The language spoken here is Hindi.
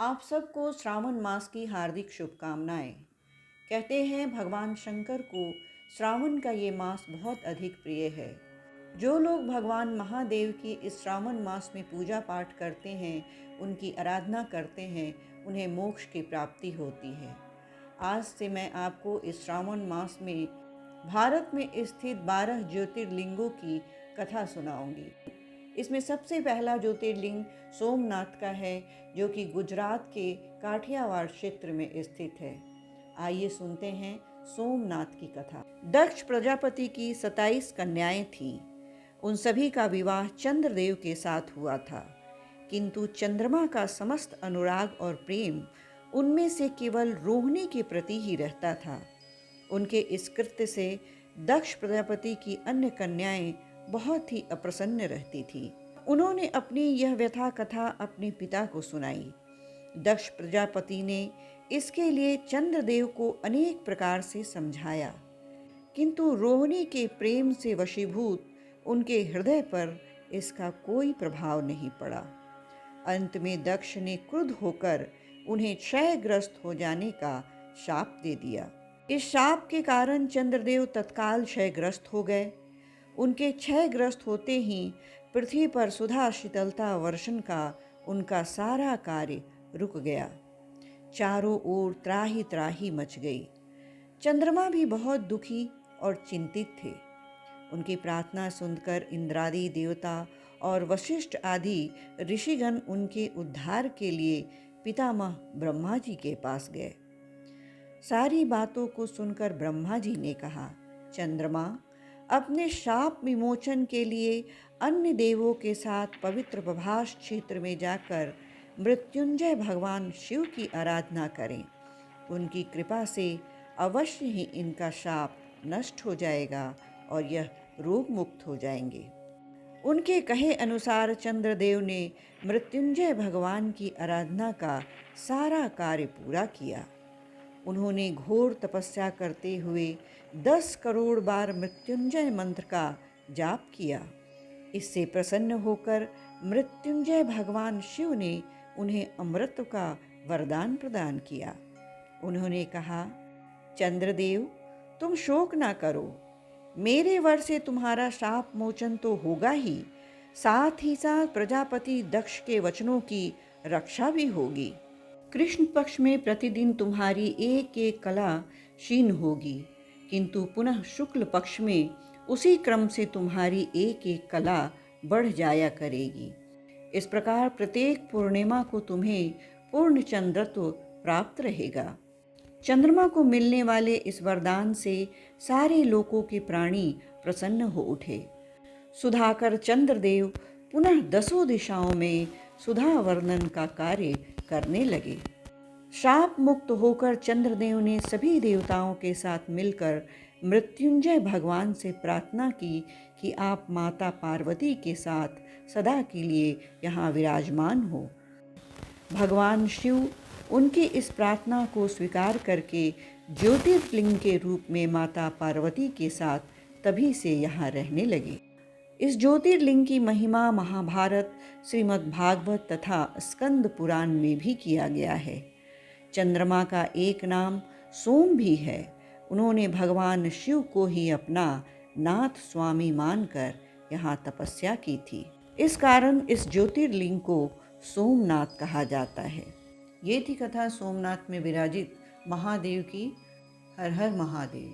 आप सबको श्रावण मास की हार्दिक शुभकामनाएं। कहते हैं भगवान शंकर को श्रावण का ये मास बहुत अधिक प्रिय है। जो लोग भगवान महादेव की इस श्रावण मास में पूजा पाठ करते हैं, उनकी आराधना करते हैं, उन्हें मोक्ष की प्राप्ति होती है। आज से मैं आपको इस श्रावण मास में भारत में स्थित 12 ज्योतिर्लिंगों की कथा सुनाऊंगी। इसमें सबसे पहला ज्योतिर्लिंग सोमनाथ का है, जो कि गुजरात के काठियावाड़ क्षेत्र में स्थित है। आइए सुनते हैं सोमनाथ की कथा। दक्ष प्रजापति की 27 कन्याएं थीं। उन सभी का विवाह चंद्रदेव के साथ हुआ था, किंतु चंद्रमा का समस्त अनुराग और प्रेम उनमें से केवल रोहिणी के प्रति ही रहता था। उनके इस कृत्य से दक्ष प्रजापति की अन्य कन्याएं बहुत ही अप्रसन्न रहती थीं। उन्होंने अपनी यह व्यथा कथा अपने पिता को सुनाई। दक्ष प्रजापति ने इसके लिए चंद्रदेव को अनेक प्रकार से समझाया, किंतु रोहिणी के प्रेम से वशीभूत उनके हृदय पर इसका कोई प्रभाव नहीं पड़ा। अंत में दक्ष ने क्रुद्ध होकर उन्हें क्षयग्रस्त हो जाने का शाप दे दिया। इस शाप के कारण चंद्रदेव तत्काल क्षयग्रस्त हो गए। उनके क्षयग्रस्त होते ही पृथ्वी पर सुधा शीतलता वर्षण का उनका सारा कार्य रुक गया। चारों ओर त्राही त्राही मच गई। चंद्रमा भी बहुत दुखी और चिंतित थे। उनकी प्रार्थना सुनकर इंद्रादि देवता और वशिष्ठ आदि ऋषिगण उनके उद्धार के लिए पितामह ब्रह्मा जी के पास गए। सारी बातों को सुनकर ब्रह्मा जी ने कहा, चंद्रमा, अपने शाप विमोचन के लिए अन्य देवों के साथ पवित्र प्रभास क्षेत्र में जाकर मृत्युंजय भगवान शिव की आराधना करें। उनकी कृपा से अवश्य ही इनका शाप नष्ट हो जाएगा और यह रोग मुक्त हो जाएंगे। उनके कहे अनुसार चंद्रदेव ने मृत्युंजय भगवान की आराधना का सारा कार्य पूरा किया। उन्होंने घोर तपस्या करते हुए 10 करोड़ बार मृत्युंजय मंत्र का जाप किया। इससे प्रसन्न होकर मृत्युंजय भगवान शिव ने उन्हें अमृत का वरदान प्रदान किया। उन्होंने कहा, चंद्रदेव, तुम शोक ना करो। मेरे वर से तुम्हारा शाप मोचन तो होगा ही, साथ ही साथ प्रजापति दक्ष के वचनों की रक्षा भी होगी। कृष्ण पक्ष में प्रतिदिन तुम्हारी एक एक कला क्षीण होगी, किंतु पुनः शुक्ल पक्ष में उसी क्रम से तुम्हारी एक एक कला बढ़ जाया करेगी। इस प्रकार प्रत्येक पूर्णिमा को तुम्हें पूर्ण चंद्रत्व प्राप्त रहेगा। चंद्रमा को मिलने वाले इस वरदान से सारे लोकों के प्राणी प्रसन्न हो उठे। सुधाकर चंद्रदेव पुनः 10 दिशाओं में सुधा वर्णन का कार्य करने लगे। शाप मुक्त होकर चंद्रदेव ने सभी देवताओं के साथ मिलकर मृत्युंजय भगवान से प्रार्थना की कि आप माता पार्वती के साथ सदा के लिए यहाँ विराजमान हो। भगवान शिव उनकी इस प्रार्थना को स्वीकार करके ज्योतिर्लिंग के रूप में माता पार्वती के साथ तभी से यहाँ रहने लगे। इस ज्योतिर्लिंग की महिमा महाभारत, श्रीमद् भागवत तथा स्कंद पुराण में भी किया गया है। चंद्रमा का एक नाम सोम भी है। उन्होंने भगवान शिव को ही अपना नाथ स्वामी मानकर यहाँ तपस्या की थी। इस कारण इस ज्योतिर्लिंग को सोमनाथ कहा जाता है। ये थी कथा सोमनाथ में विराजित महादेव की। हर हर महादेव।